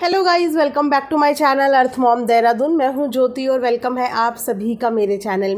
Hello guys, welcome back to my channel earth mom Dehradun. मैं हूं ज्योति और वेलकम है आप सभी का मेरे चैनल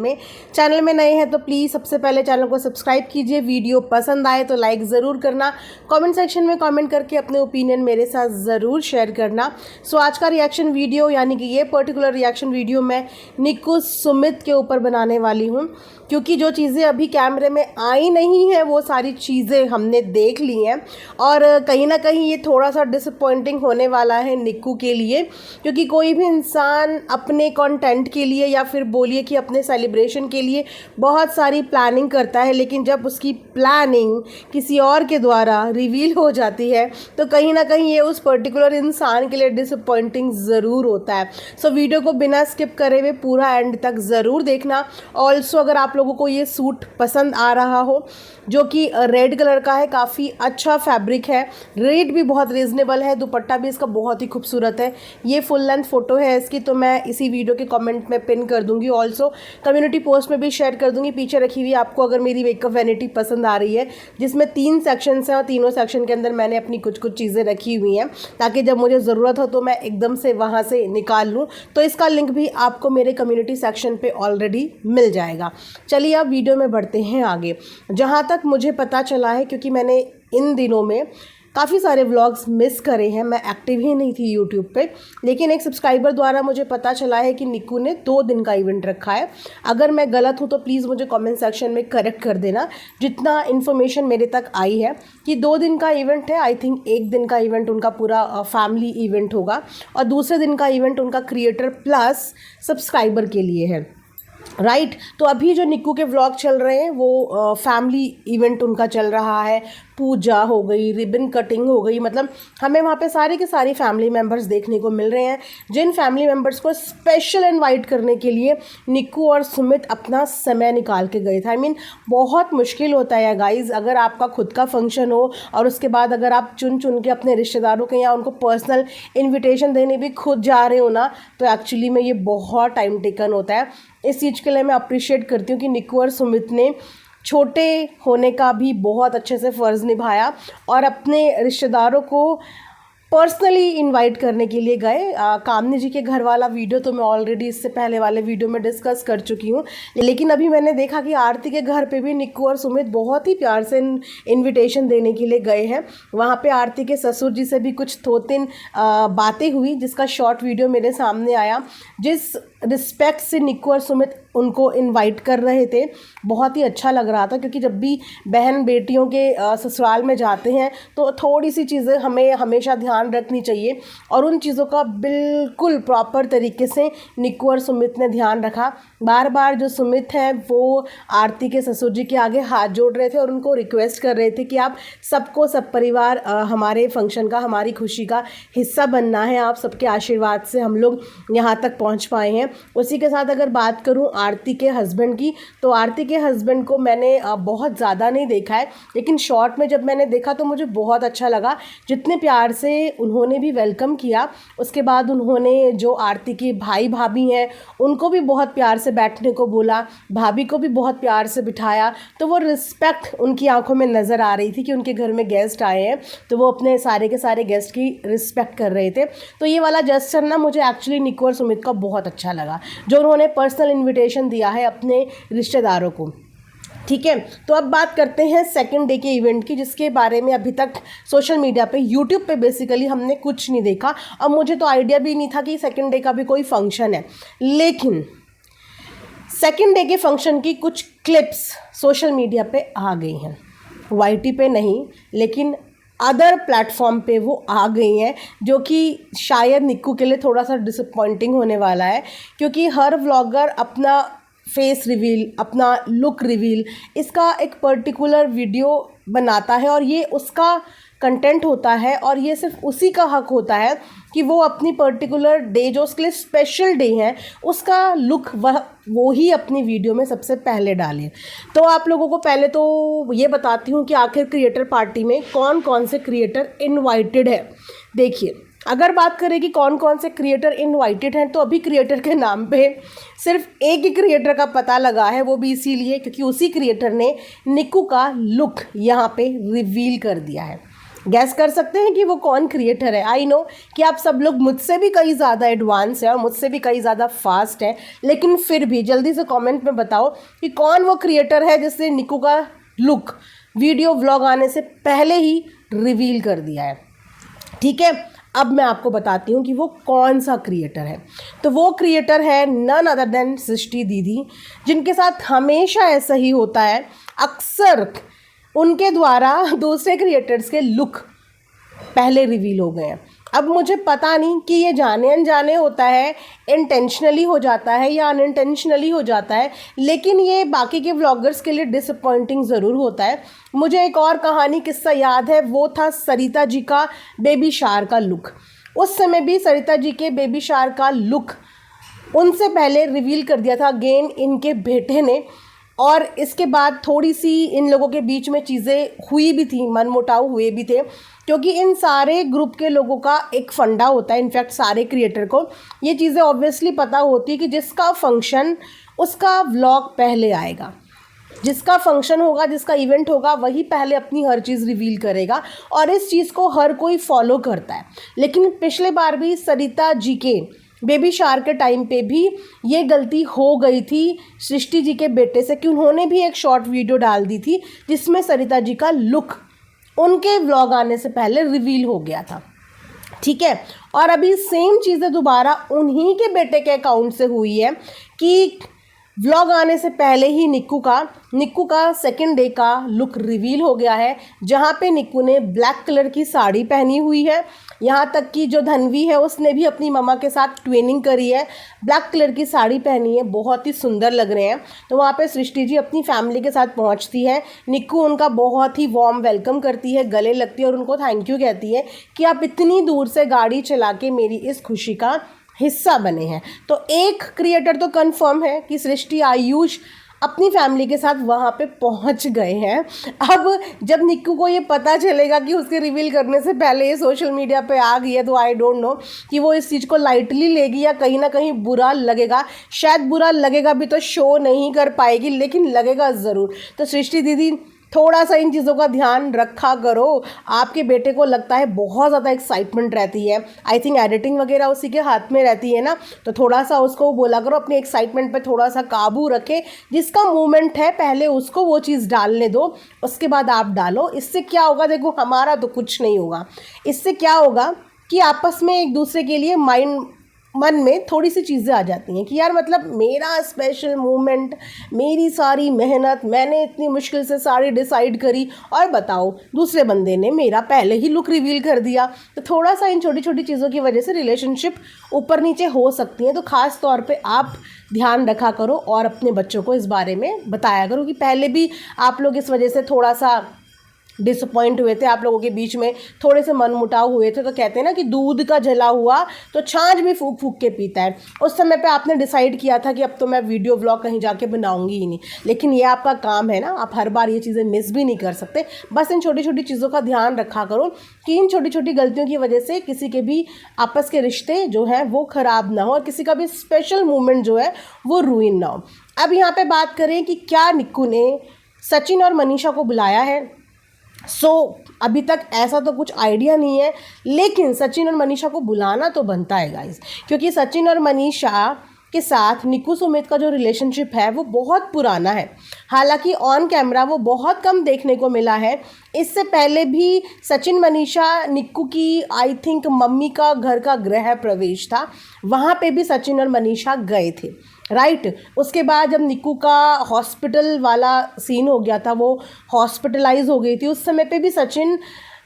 में नए हैं तो प्लीज़ सबसे पहले चैनल को सब्सक्राइब कीजिए। वीडियो पसंद आए तो लाइक ज़रूर करना, कमेंट सेक्शन में कमेंट करके अपने ओपिनियन मेरे साथ ज़रूर शेयर करना। सो आज का रिएक्शन वीडियो यानी कि ये पर्टिकुलर रिएक्शन वीडियो मैं निक्कू सुमित के ऊपर बनाने वाली हूँ, क्योंकि जो चीज़ें अभी कैमरे में आई नहीं है वो सारी चीज़ें हमने देख ली हैं और कहीं ना कहीं ये थोड़ा सा डिसअपॉइंटिंग होने वाला है निक्कू के लिए, क्योंकि कोई भी इंसान अपने कंटेंट के लिए या फिर बोलिए कि अपने सेलिब्रेशन के लिए बहुत सारी प्लानिंग करता है, लेकिन जब उसकी प्लानिंग किसी और के द्वारा रिवील हो जाती है तो कहीं ना कहीं ये उस पर्टिकुलर इंसान के लिए डिसअपॉइंटिंग ज़रूर होता है। सो वीडियो को बिना स्किप करे हुए पूरा एंड तक ज़रूर देखना। ऑल्सो अगर आप लोगों को ये सूट पसंद आ रहा हो जो कि रेड कलर का है, काफ़ी अच्छा फैब्रिक है, रेट भी बहुत रीज़नेबल है, दुपट्टा भी इसका बहुत ही खूबसूरत है। ये फुल लेंथ फ़ोटो है इसकी, तो मैं इसी वीडियो के कमेंट में पिन कर दूंगी, ऑल्सो कम्युनिटी पोस्ट में भी शेयर कर दूंगी। पीछे रखी हुई आपको अगर मेरी मेकअप वैनिटी पसंद आ रही है जिसमें 3 सेक्शंस हैं और तीनों सेक्शन के अंदर मैंने अपनी कुछ चीज़ें रखी हुई हैं ताकि जब मुझे ज़रूरत हो तो मैं एकदम से वहाँ से निकाल लूँ। तो इसका लिंक भी आपको मेरे कम्युनिटी सेक्शन पर ऑलरेडी मिल जाएगा। चलिए अब वीडियो में बढ़ते हैं आगे। जहाँ तक मुझे पता चला है, क्योंकि मैंने इन दिनों में काफ़ी सारे व्लॉग्स मिस करे हैं, मैं एक्टिव ही नहीं थी यूट्यूब पे, लेकिन एक सब्सक्राइबर द्वारा मुझे पता चला है कि निक्कू ने 2 दिन का इवेंट रखा है। अगर मैं गलत हूँ तो प्लीज़ मुझे कमेंट सेक्शन में करेक्ट कर देना। जितना इन्फॉर्मेशन मेरे तक आई है कि 2 दिन का इवेंट है, आई थिंक 1 दिन का इवेंट उनका पूरा फैमिली इवेंट होगा और दूसरे दिन का इवेंट उनका क्रिएटर प्लस सब्सक्राइबर के लिए है, राइट। तो अभी जो निक्कू के व्लॉग चल रहे हैं वो फैमिली इवेंट उनका चल रहा है। पूजा हो गई, रिबन कटिंग हो गई, मतलब हमें वहाँ पे सारे के सारे फैमिली मेम्बर्स देखने को मिल रहे हैं, जिन फैमिली मेम्बर्स को स्पेशल इनवाइट करने के लिए निक्कू और सुमित अपना समय निकाल के गए थे। आई मीन बहुत मुश्किल होता है गाइज़, अगर आपका खुद का फंक्शन हो और उसके बाद अगर आप चुन चुन के अपने रिश्तेदारों के या उनको पर्सनल इन्विटेशन देने भी खुद जा रहे हो ना, तो एक्चुअली में ये बहुत टाइम टेकन होता है। इस चीज़ के लिए मैं अप्रिशिएट करती हूँ कि निक्कू और सुमित ने छोटे होने का भी बहुत अच्छे से फ़र्ज़ निभाया और अपने रिश्तेदारों को पर्सनली इनवाइट करने के लिए गए। कामनी जी के घर वाला वीडियो तो मैं ऑलरेडी इससे पहले वाले वीडियो में डिस्कस कर चुकी हूँ, लेकिन अभी मैंने देखा कि आरती के घर पे भी निक्कू और सुमित बहुत ही प्यार से इनविटेशन देने के लिए गए हैं। वहाँ पे आरती के ससुर जी से भी कुछ 2-3 बातें हुई जिसका शॉर्ट वीडियो मेरे सामने आया। जिस रिस्पेक्ट से निक्कू और सुमित उनको इनवाइट कर रहे थे बहुत ही अच्छा लग रहा था, क्योंकि जब भी बहन बेटियों के ससुराल में जाते हैं तो थोड़ी सी चीज़ें हमें हमेशा ध्यान रखनी चाहिए और उन चीज़ों का बिल्कुल प्रॉपर तरीके से निक्कू और सुमित ने ध्यान रखा। बार बार जो सुमित हैं वो आरती के ससुर जी के आगे हाथ जोड़ रहे थे और उनको रिक्वेस्ट कर रहे थे कि आप सबको, सब परिवार हमारे फंक्शन का, हमारी खुशी का हिस्सा बनना है, आप सबके आशीर्वाद से हम लोग यहाँ तक पहुँच पाए हैं। उसी के साथ अगर बात करूँ आरती के हस्बैंड की, तो आरती के हस्बैंड को मैंने बहुत ज़्यादा नहीं देखा है, लेकिन शॉर्ट में जब मैंने देखा तो मुझे बहुत अच्छा लगा जितने प्यार से उन्होंने भी वेलकम किया। उसके बाद उन्होंने जो आरती के भाई भाभी हैं उनको भी बहुत प्यार से बैठने को बोला, भाभी को भी बहुत प्यार से बिठाया। तो वो रिस्पेक्ट उनकी आंखों में नज़र आ रही थी कि उनके घर में गेस्ट आए हैं तो वो अपने सारे के सारे गेस्ट की रिस्पेक्ट कर रहे थे। तो ये वाला जेस्चर ना मुझे एक्चुअली निक्कू और सुमित का बहुत अच्छा लगा, जो उन्होंने पर्सनल इन्विटेशन दिया है अपने रिश्तेदारों को। ठीक है, तो अब बात करते हैं सेकंड डे के इवेंट की, जिसके बारे में अभी तक सोशल मीडिया पे, यूट्यूब पे बेसिकली हमने कुछ नहीं देखा और मुझे तो आइडिया भी नहीं था कि सेकंड डे का भी कोई फंक्शन है। लेकिन सेकंड डे के फंक्शन की कुछ क्लिप्स सोशल मीडिया पे आ गई हैं, वाईटी पे नहीं लेकिन अदर प्लेटफॉर्म पे वो आ गई हैं, जो कि शायद निक्कू के लिए थोड़ा सा डिसअपॉइंटिंग होने वाला है, क्योंकि हर व्लॉगर अपना फेस रिवील, अपना लुक रिवील, इसका एक पर्टिकुलर वीडियो बनाता है और ये उसका कंटेंट होता है और ये सिर्फ उसी का हक होता है कि वो अपनी पर्टिकुलर डे, जो उसके लिए स्पेशल डे है, उसका लुक वो ही अपनी वीडियो में सबसे पहले डालें। तो आप लोगों को पहले तो ये बताती हूँ कि आखिर क्रिएटर पार्टी में कौन कौन से क्रिएटर इनवाइटेड है। देखिए, अगर बात करें कि कौन कौन से क्रिएटर इनवाइटेड हैं, तो अभी क्रिएटर के नाम पे सिर्फ एक ही क्रिएटर का पता लगा है, वो भी इसीलिए क्योंकि उसी क्रिएटर ने निक्कू का लुक यहाँ पे रिवील कर दिया है। गैस कर सकते हैं कि वो कौन क्रिएटर है? आई नो कि आप सब लोग मुझसे भी कई ज़्यादा एडवांस है और मुझसे भी कई ज़्यादा फास्ट है, लेकिन फिर भी जल्दी से कमेंट में बताओ कि कौन वो क्रिएटर है जिसने निक्कू का लुक वीडियो व्लॉग आने से पहले ही रिवील कर दिया है। ठीक है, अब मैं आपको बताती हूँ कि वो कौन सा क्रिएटर है। तो वो क्रिएटर है नन अदर देन सृष्टि दीदी, जिनके साथ हमेशा ऐसा ही होता है। अक्सर उनके द्वारा दूसरे क्रिएटर्स के लुक पहले रिवील हो गए हैं। अब मुझे पता नहीं कि ये जाने अनजाने होता है, इंटेंशनली हो जाता है या अनइंटेंशनली हो जाता है, लेकिन ये बाकी के व्लॉगर्स के लिए डिसअपॉइंटिंग ज़रूर होता है। मुझे एक और कहानी किस्सा याद है, वो था सरिता जी का बेबी शार का लुक। उस समय भी सरिता जी के बेबी शार का लुक उनसे पहले रिवील कर दिया था अगेन इनके बेटे ने, और इसके बाद थोड़ी सी इन लोगों के बीच में चीज़ें हुई भी थी, मनमुटाव हुए भी थे, क्योंकि इन सारे ग्रुप के लोगों का एक फंडा होता है। इनफैक्ट सारे क्रिएटर को ये चीज़ें ऑब्वियसली पता होती है कि जिसका फंक्शन उसका व्लॉग पहले आएगा, जिसका फंक्शन होगा, जिसका इवेंट होगा, वही पहले अपनी हर चीज़ रिवील करेगा, और इस चीज़ को हर कोई फॉलो करता है। लेकिन पिछले बार भी सरिता जी के बेबी शार के टाइम पे भी ये गलती हो गई थी सृष्टि जी के बेटे से कि उन्होंने भी एक शॉर्ट वीडियो डाल दी थी जिसमें सरिता जी का लुक उनके व्लॉग आने से पहले रिवील हो गया था। ठीक है, और अभी सेम चीज़ें दोबारा उन्हीं के बेटे के अकाउंट से हुई है कि व्लॉग आने से पहले ही निक्कू का सेकंड डे का लुक रिवील हो गया है, जहाँ पे निक्कू ने ब्लैक कलर की साड़ी पहनी हुई है। यहाँ तक कि जो धनवी है उसने भी अपनी मम्मा के साथ ट्विनिंग करी है, ब्लैक कलर की साड़ी पहनी है, बहुत ही सुंदर लग रहे हैं। तो वहाँ पे सृष्टि जी अपनी फैमिली के साथ पहुँचती है, निक्कू उनका बहुत ही वार्म वेलकम करती है, गले लगती है और उनको थैंक यू कहती है कि आप इतनी दूर से गाड़ी चला के मेरी इस खुशी का हिस्सा बने हैं। तो एक क्रिएटर तो कंफर्म है कि सृष्टि आयुष अपनी फैमिली के साथ वहाँ पे पहुँच गए हैं। अब जब निक्कू को ये पता चलेगा कि उसके रिवील करने से पहले ये सोशल मीडिया पे आ गई है, तो आई डोंट नो कि वो इस चीज़ को लाइटली लेगी या कहीं ना कहीं बुरा लगेगा। शायद बुरा लगेगा भी तो शो नहीं कर पाएगी, लेकिन लगेगा ज़रूर। तो सृष्टि दीदी थोड़ा सा इन चीज़ों का ध्यान रखा करो। आपके बेटे को लगता है बहुत ज़्यादा एक्साइटमेंट रहती है, आई थिंक एडिटिंग वगैरह उसी के हाथ में रहती है ना, तो थोड़ा सा उसको बोला करो अपनी एक्साइटमेंट पे थोड़ा सा काबू रखे। जिसका मूवमेंट है पहले उसको वो चीज़ डालने दो, उसके बाद आप डालो। इससे क्या होगा, देखो हमारा तो कुछ नहीं होगा, इससे क्या होगा कि आपस में एक दूसरे के लिए मन में थोड़ी सी चीज़ें आ जाती हैं कि यार मतलब मेरा स्पेशल मोमेंट, मेरी सारी मेहनत, मैंने इतनी मुश्किल से सारी डिसाइड करी और बताओ दूसरे बंदे ने मेरा पहले ही लुक रिवील कर दिया। तो थोड़ा सा इन छोटी छोटी चीज़ों की वजह से रिलेशनशिप ऊपर नीचे हो सकती हैं। तो ख़ास तौर पे आप ध्यान रखा करो और अपने बच्चों को इस बारे में बताया करो कि पहले भी आप लोग इस वजह से थोड़ा सा डिसअपॉइंट हुए थे, आप लोगों के बीच में थोड़े से मनमुटाव हुए थे। तो कहते हैं ना कि दूध का जला हुआ तो छाछ भी फूक फूक के पीता है। उस समय पे आपने डिसाइड किया था कि अब तो मैं वीडियो व्लॉग कहीं जाके बनाऊंगी ही नहीं, लेकिन ये आपका काम है ना, आप हर बार ये चीज़ें मिस भी नहीं कर सकते। बस इन छोटी छोटी चीज़ों का ध्यान रखा करो कि इन छोटी छोटी गलतियों की वजह से किसी के भी आपस के रिश्ते जो हैं वो ख़राब ना हो और किसी का भी स्पेशल मोमेंट जो है वो रूइन ना हो। अब यहाँ पर बात करें कि क्या निक्कू ने सचिन और मनीषा को बुलाया है। अभी तक ऐसा तो कुछ आइडिया नहीं है, लेकिन सचिन और मनीषा को बुलाना तो बनता है गाइस, क्योंकि सचिन और मनीषा के साथ निक्कू सुमित का जो रिलेशनशिप है वो बहुत पुराना है। हालांकि ऑन कैमरा वो बहुत कम देखने को मिला है। इससे पहले भी सचिन मनीषा निक्कू की आई थिंक मम्मी का घर का गृह प्रवेश था, वहाँ पे भी सचिन और मनीषा गए थे, राइट। उसके बाद जब निक्कू का हॉस्पिटल वाला सीन हो गया था, वो हॉस्पिटलाइज हो गई थी, उस समय पे भी सचिन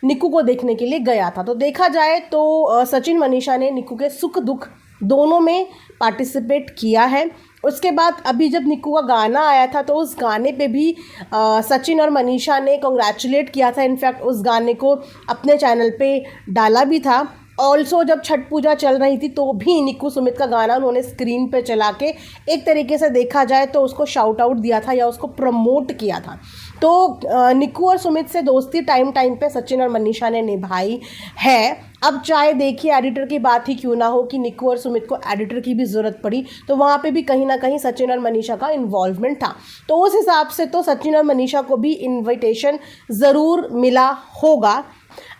निक्कू को देखने के लिए गया था। तो देखा जाए तो सचिन मनीषा ने निक्कू के सुख दुख दोनों में पार्टिसिपेट किया है। उसके बाद अभी जब निक्कू का गाना आया था तो उस गाने पे भी सचिन और मनीषा ने कॉन्ग्रेचुलेट किया था। इनफैक्ट उस गाने को अपने चैनल पे डाला भी था। ऑल्सो जब छठ पूजा चल रही थी तो भी निक्कू सुमित का गाना उन्होंने स्क्रीन पे चला के एक तरीके से देखा जाए तो उसको शाउट आउट दिया था या उसको प्रमोट किया था। तो निक्कू और सुमित से दोस्ती टाइम पे सचिन और मनीषा ने निभाई है। अब चाहे देखिए एडिटर की बात ही क्यों ना हो कि निक्कू और सुमित को एडिटर की भी ज़रूरत पड़ी, तो वहाँ पे भी कहीं ना कहीं सचिन और मनीषा का इन्वॉल्वमेंट था। तो उस हिसाब से तो सचिन और मनीषा को भी इनविटेशन ज़रूर मिला होगा।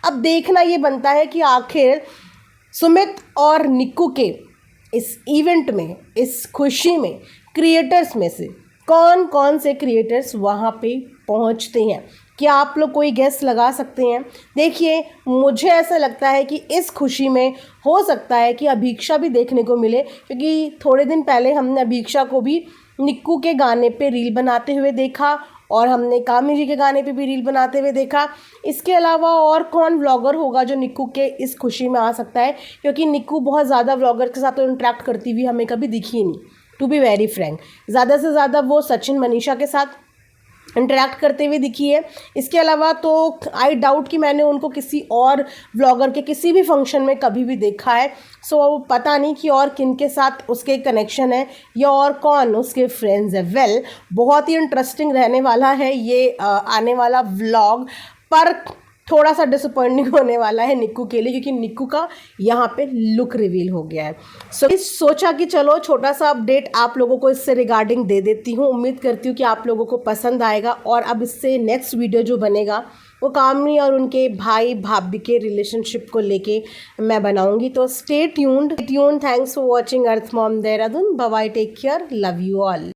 अब देखना ये बनता है कि आखिर सुमित और निक्कू के इस इवेंट में, इस खुशी में क्रिएटर्स में से कौन कौन से क्रिएटर्स वहाँ पे पहुँचते हैं। क्या आप लोग कोई गेस लगा सकते हैं? देखिए, मुझे ऐसा लगता है कि इस खुशी में हो सकता है कि अभीक्षा भी देखने को मिले, क्योंकि थोड़े दिन पहले हमने अभीक्षा को भी निक्कू के गाने पे रील बनाते हुए देखा और हमने कामी जी के गाने पे भी रील बनाते हुए देखा। इसके अलावा और कौन व्लॉगर होगा जो निक्कू के इस खुशी में आ सकता है, क्योंकि निक्कू बहुत ज़्यादा व्लॉगर के साथ तो इंटरेक्ट करती हुई हमें कभी दिखी ही नहीं, टू बी वेरी फ्रैंक। ज़्यादा से ज़्यादा वो सचिन मनीषा के साथ इंटरेक्ट करते हुए दिखी है। इसके अलावा तो आई डाउट कि मैंने उनको किसी और व्लॉगर के किसी भी फंक्शन में कभी भी देखा है। सो पता नहीं कि और किन के साथ उसके कनेक्शन है या और कौन उसके फ्रेंड्स है। वेल, बहुत ही इंटरेस्टिंग रहने वाला है ये आने वाला व्लॉग, पर थोड़ा सा डिसअपॉइंटिंग होने वाला है निक्कू के लिए, क्योंकि निक्कू का यहाँ पे लुक रिवील हो गया है। सोचा कि चलो छोटा सा अपडेट आप लोगों को इससे रिगार्डिंग दे देती हूँ। उम्मीद करती हूँ कि आप लोगों को पसंद आएगा। और अब इससे नेक्स्ट वीडियो जो बनेगा वो कामनी और उनके भाई भाभी के रिलेशनशिप को लेके मैं बनाऊंगी। तो stay tuned. Thanks for watching earth mom Dehradun. Bye bye, take care, love you all.